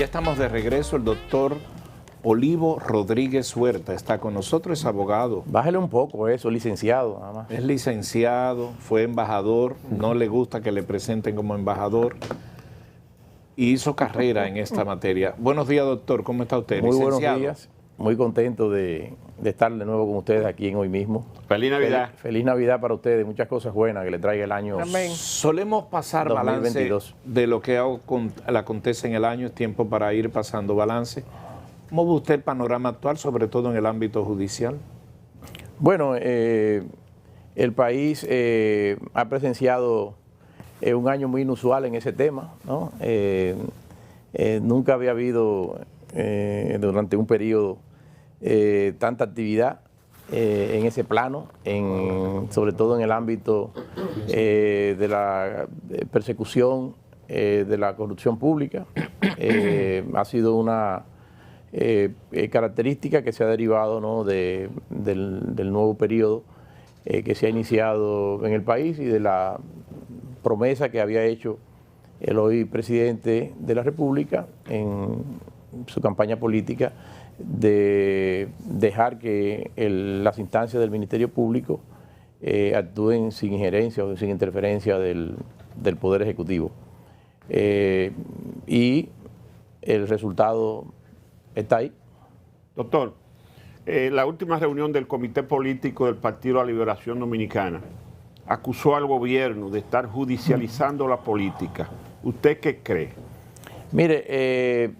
Ya estamos de regreso. El doctor Olivo Rodríguez Huerta está con nosotros, es abogado. Bájale un poco eso, licenciado, nada más. Es licenciado, fue embajador, no le gusta que le presenten como embajador y hizo carrera en esta materia. Buenos días, doctor, ¿cómo está usted? Muy Licenciado. buenos días, muy contento de estar de nuevo con ustedes aquí en Hoy Mismo. Feliz Navidad. Feliz Navidad para ustedes, muchas cosas buenas que le traiga el año. Amén. Solemos pasar 2022. balance de lo que le acontece en el año, es tiempo para ir pasando balance. ¿Cómo ve usted el panorama actual, sobre todo en el ámbito judicial? Bueno, el país ha presenciado un año muy inusual en ese tema, ¿no? Nunca había habido durante un periodo tanta actividad en ese plano, sobre todo en el ámbito de la persecución de la corrupción pública. Ha sido una característica que se ha derivado, ¿no?, del nuevo periodo que se ha iniciado en el país y de la promesa que había hecho el hoy presidente de la República en su campaña política de dejar que las instancias del Ministerio Público actúen sin injerencia o sin interferencia del Poder Ejecutivo. Y el resultado está ahí. Doctor, la última reunión del Comité Político del Partido de la Liberación Dominicana acusó al gobierno de estar judicializando la política. ¿Usted qué cree? Mire,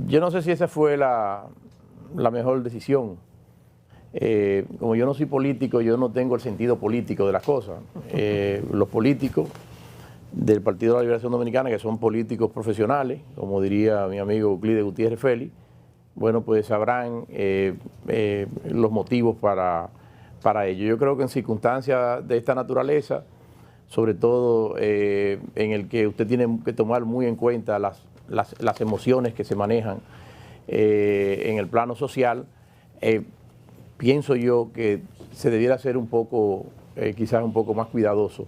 yo no sé si esa fue la mejor decisión. Como yo no soy político, yo no tengo el sentido político de las cosas. Los políticos del Partido de la Liberación Dominicana, que son políticos profesionales, como diría mi amigo Euclides Gutiérrez Félix, bueno, pues sabrán los motivos para ello. Yo creo que en circunstancias de esta naturaleza, sobre todo en el que usted tiene que tomar muy en cuenta las emociones que se manejan en el plano social, pienso yo que se debiera ser un poco, quizás un poco más cuidadoso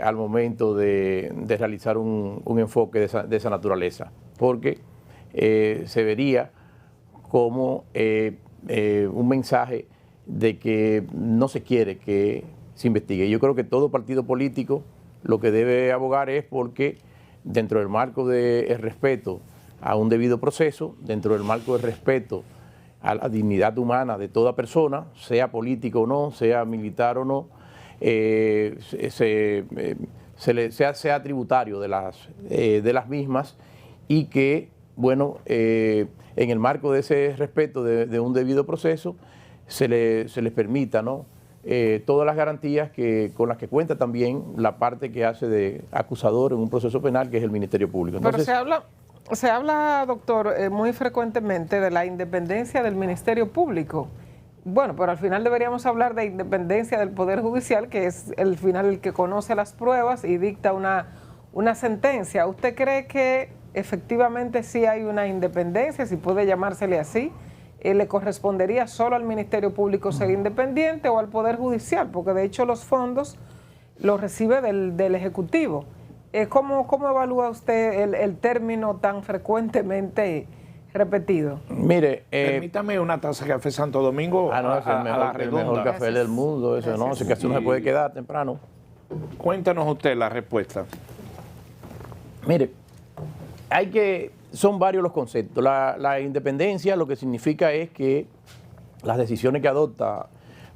al momento de realizar un enfoque de esa naturaleza, porque se vería como un mensaje de que no se quiere que se investigue. Yo creo que todo partido político lo que debe abogar es porque dentro del marco del respeto a un debido proceso, dentro del marco del respeto a la dignidad humana de toda persona, sea político o no, sea militar o no, sea tributario de las mismas, y que, bueno, en el marco de ese respeto de un debido proceso se les permita, ¿no?, todas las garantías con las que cuenta también la parte que hace de acusador en un proceso penal, que es el Ministerio Público. Entonces, pero se habla, doctor, muy frecuentemente de la independencia del Ministerio Público. Bueno, pero al final deberíamos hablar de independencia del Poder Judicial, que es el final el que conoce las pruebas y dicta una sentencia. ¿Usted cree que efectivamente sí hay una independencia, si puede llamársele así? ¿Le correspondería solo al Ministerio Público ser independiente o al Poder Judicial? Porque de hecho los fondos los recibe del Ejecutivo. ¿Cómo evalúa usted el término tan frecuentemente repetido? Mire, permítame una taza de café Santo Domingo no, es el mejor café del mundo, eso. Gracias. No, ese casi no se puede quedar temprano. Cuéntanos usted la respuesta. Mire, son varios los conceptos. La independencia lo que significa es que las decisiones que adopta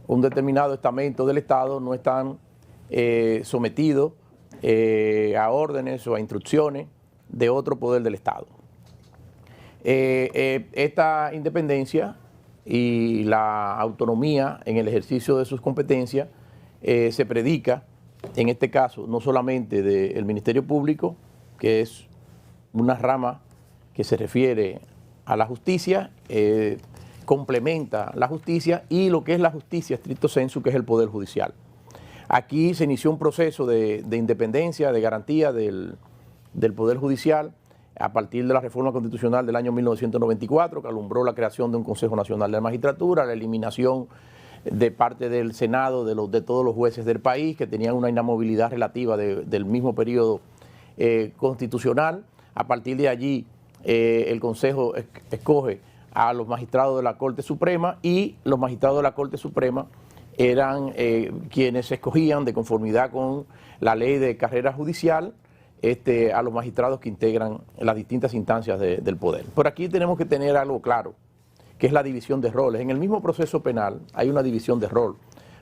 un determinado estamento del Estado no están sometidos a órdenes o a instrucciones de otro poder del Estado. Esta independencia y la autonomía en el ejercicio de sus competencias se predica, en este caso, no solamente del Ministerio Público, que es una rama que se refiere a la justicia, complementa la justicia y lo que es la justicia estricto sensu, que es el Poder Judicial. Aquí se inició un proceso de independencia, de garantía del Poder Judicial a partir de la reforma constitucional del año 1994, que alumbró la creación de un Consejo Nacional de la Magistratura, la eliminación de parte del Senado de todos los jueces del país que tenían una inamovilidad relativa del mismo periodo constitucional. A partir de allí el Consejo escoge a los magistrados de la Corte Suprema y los magistrados de la Corte Suprema eran quienes se escogían de conformidad con la ley de carrera judicial a los magistrados que integran las distintas instancias del poder. Por aquí tenemos que tener algo claro, que es la división de roles. En el mismo proceso penal hay una división de rol.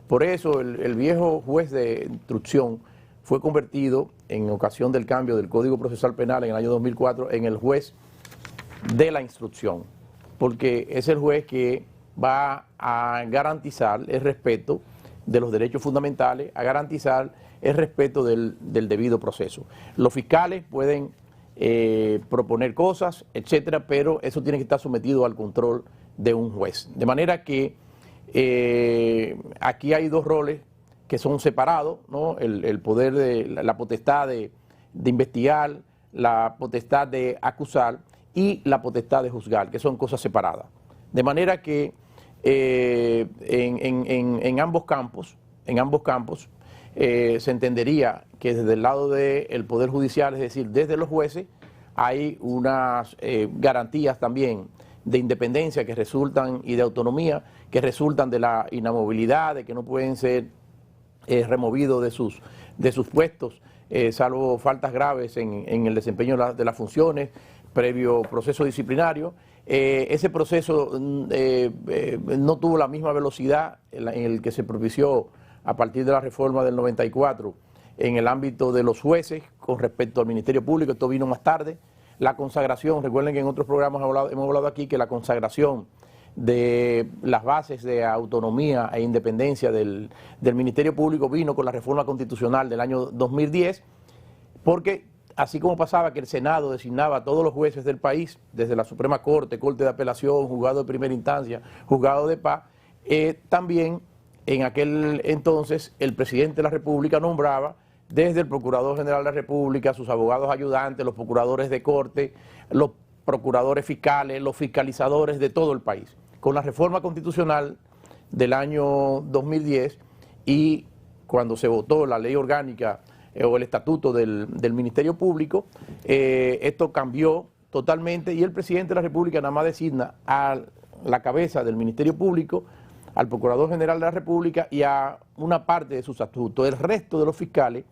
Por eso el viejo juez de instrucción fue convertido, en ocasión del cambio del Código Procesal Penal en el año 2004, en el juez de la instrucción, porque es el juez que va a garantizar el respeto de los derechos fundamentales, a garantizar el respeto del debido proceso. Los fiscales pueden proponer cosas, etcétera, pero eso tiene que estar sometido al control de un juez. De manera que aquí hay dos roles que son separados, ¿no? El poder de la potestad de investigar, la potestad de acusar y la potestad de juzgar, que son cosas separadas. De manera que en ambos campos se entendería que desde el lado del Poder Judicial, es decir, desde los jueces, hay unas garantías también de independencia que resultan y de autonomía que resultan de la inamovilidad, de que no pueden ser removidos de sus puestos, salvo faltas graves en el desempeño de las funciones, previo proceso disciplinario. Ese proceso no tuvo la misma velocidad en el que se propició a partir de la reforma del 94 en el ámbito de los jueces con respecto al Ministerio Público. Esto vino más tarde. La consagración, recuerden que en otros programas hemos hablado aquí que la consagración de las bases de autonomía e independencia del Ministerio Público vino con la reforma constitucional del año 2010, porque así como pasaba que el Senado designaba a todos los jueces del país, desde la Suprema Corte, Corte de Apelación, Juzgado de Primera Instancia, Juzgado de Paz, también en aquel entonces el presidente de la República nombraba desde el Procurador General de la República, sus abogados ayudantes, los procuradores de corte, los procuradores fiscales, los fiscalizadores de todo el país. Con la reforma constitucional del año 2010 y cuando se votó la ley orgánica o el estatuto del Ministerio Público, esto cambió totalmente y el presidente de la República nada más designa a la cabeza del Ministerio Público, al Procurador General de la República y a una parte de sus estatutos. El resto de los fiscales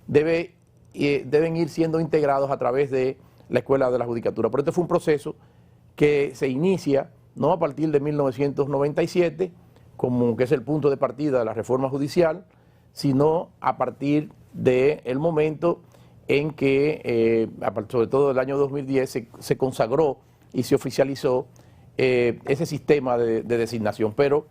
deben ir siendo integrados a través de la Escuela de la Judicatura. Pero este fue un proceso que se inicia no a partir de 1997, como que es el punto de partida de la reforma judicial, sino a partir del momento en que, sobre todo del año 2010, se consagró y se oficializó ese sistema de designación. Pero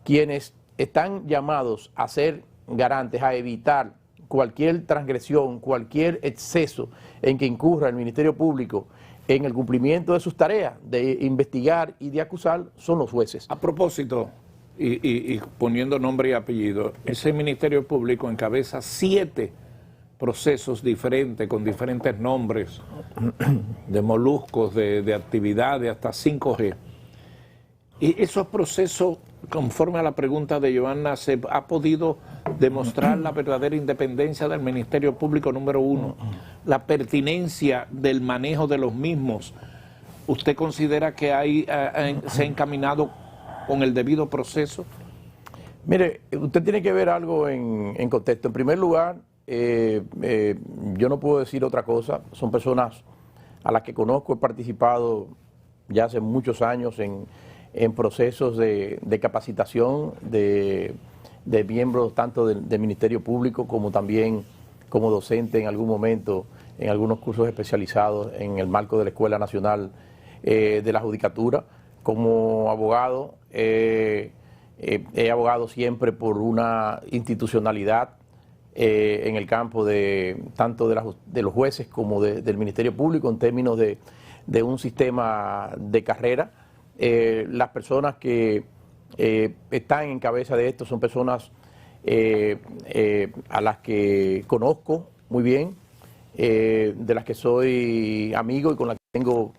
quienes están llamados a ser garantes, a evitar cualquier transgresión, cualquier exceso en que incurra el Ministerio Público en el cumplimiento de sus tareas de investigar y de acusar, son los jueces. A propósito, y poniendo nombre y apellido, ese Ministerio Público encabeza 7 procesos diferentes, con diferentes nombres, de moluscos, de actividades, hasta 5G. Y esos procesos, conforme a la pregunta de Johanna, ¿se ha podido demostrar la verdadera independencia del Ministerio Público, número 1? La pertinencia del manejo de los mismos. ¿Usted considera que se ha encaminado con el debido proceso? Mire, usted tiene que ver algo en contexto. En primer lugar, yo no puedo decir otra cosa. Son personas a las que conozco, he participado ya hace muchos años en procesos de capacitación de miembros tanto del Ministerio Público como también como docente en algún momento en algunos cursos especializados en el marco de la Escuela Nacional de la Judicatura. Como abogado, he abogado siempre por una institucionalidad en el campo tanto de los jueces como del Ministerio Público en términos de un sistema de carrera. Las personas que están en cabeza de esto son personas a las que conozco muy bien, de las que soy amigo y con las que tengo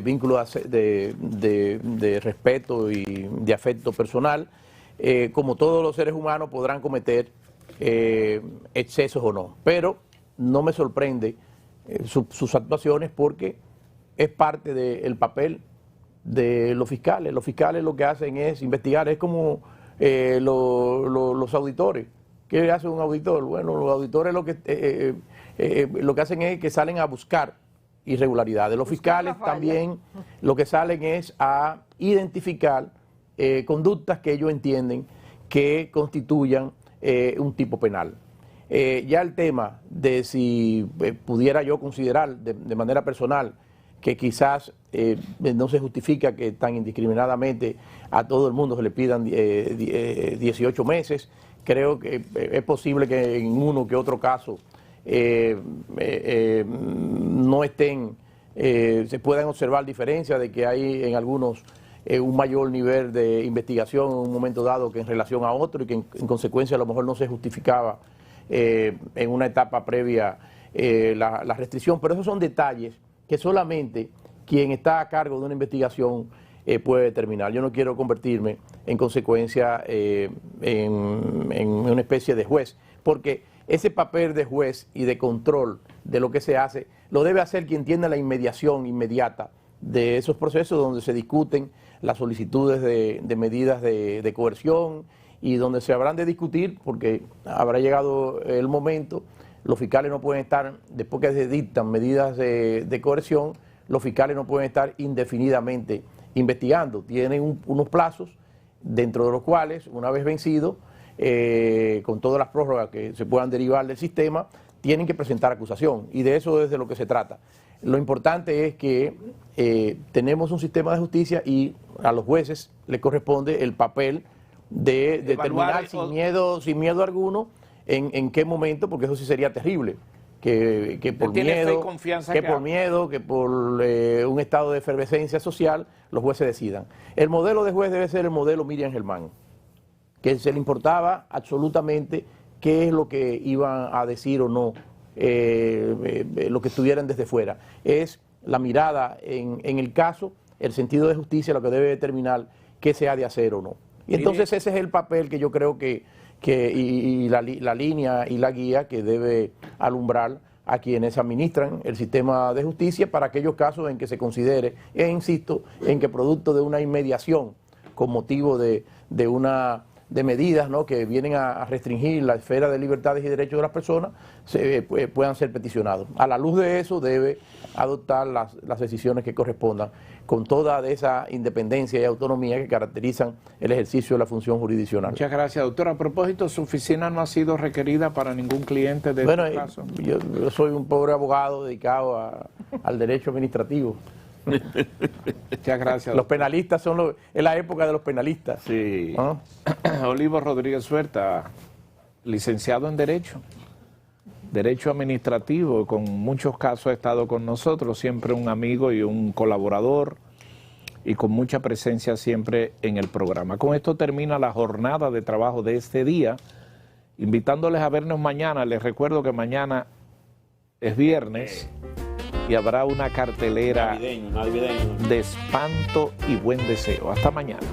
vínculos de respeto y de afecto personal. Como todos los seres humanos podrán cometer excesos o no, pero no me sorprende sus actuaciones porque es parte del papel de los fiscales. Los fiscales lo que hacen es investigar, es como los auditores. ¿Qué hace un auditor? Bueno, los auditores lo que hacen es que salen a buscar irregularidades. Los fiscales también lo que salen es a identificar conductas que ellos entienden que constituyan un tipo penal. Ya el tema de si pudiera yo considerar de manera personal que quizás no se justifica que tan indiscriminadamente a todo el mundo se le pidan 18 meses, creo que es posible que en uno que otro caso no estén, se puedan observar diferencias de que hay en algunos un mayor nivel de investigación en un momento dado que en relación a otro y que en consecuencia a lo mejor no se justificaba en una etapa previa la restricción, pero esos son detalles que solamente quien está a cargo de una investigación puede determinar. Yo no quiero convertirme en consecuencia en una especie de juez, porque ese papel de juez y de control de lo que se hace lo debe hacer quien tiene la inmediación inmediata de esos procesos donde se discuten las solicitudes de medidas de coerción y donde se habrán de discutir, porque habrá llegado el momento, los fiscales no pueden estar, después que se dictan medidas de coerción, los fiscales no pueden estar indefinidamente investigando. Tienen unos plazos dentro de los cuales, una vez vencido, con todas las prórrogas que se puedan derivar del sistema, tienen que presentar acusación, y de eso es de lo que se trata. Lo importante es que tenemos un sistema de justicia y a los jueces les corresponde el papel de determinar sin miedo alguno en qué momento, porque eso sí sería terrible, que por miedo, que por un estado de efervescencia social, los jueces decidan. El modelo de juez debe ser el modelo Miriam Germán, que se le importaba absolutamente qué es lo que iban a decir o no lo que estuvieran desde fuera. Es la mirada en el caso, el sentido de justicia lo que debe determinar qué se ha de hacer o no. Y entonces ese es el papel que yo creo que la línea y la guía que debe alumbrar a quienes administran el sistema de justicia para aquellos casos en que se considere, e insisto, en que producto de una inmediación con motivo de medidas, ¿no?, que vienen a restringir la esfera de libertades y derechos de las personas, puedan ser peticionados. A la luz de eso debe adoptar las decisiones que correspondan, con toda esa independencia y autonomía que caracterizan el ejercicio de la función jurisdiccional. Muchas gracias, doctor. A propósito, ¿su oficina no ha sido requerida para ningún cliente de este caso? Yo soy un pobre abogado dedicado al derecho administrativo. Muchas gracias. Los penalistas es la época de los penalistas. Sí. Olivo Rodríguez Huerta, licenciado en Derecho Administrativo, con muchos casos ha estado con nosotros, siempre un amigo y un colaborador, y con mucha presencia siempre en el programa. Con esto termina la jornada de trabajo de este día, invitándoles a vernos mañana. Les recuerdo que mañana es viernes y habrá una cartelera navideño. de espanto y buen deseo. Hasta mañana.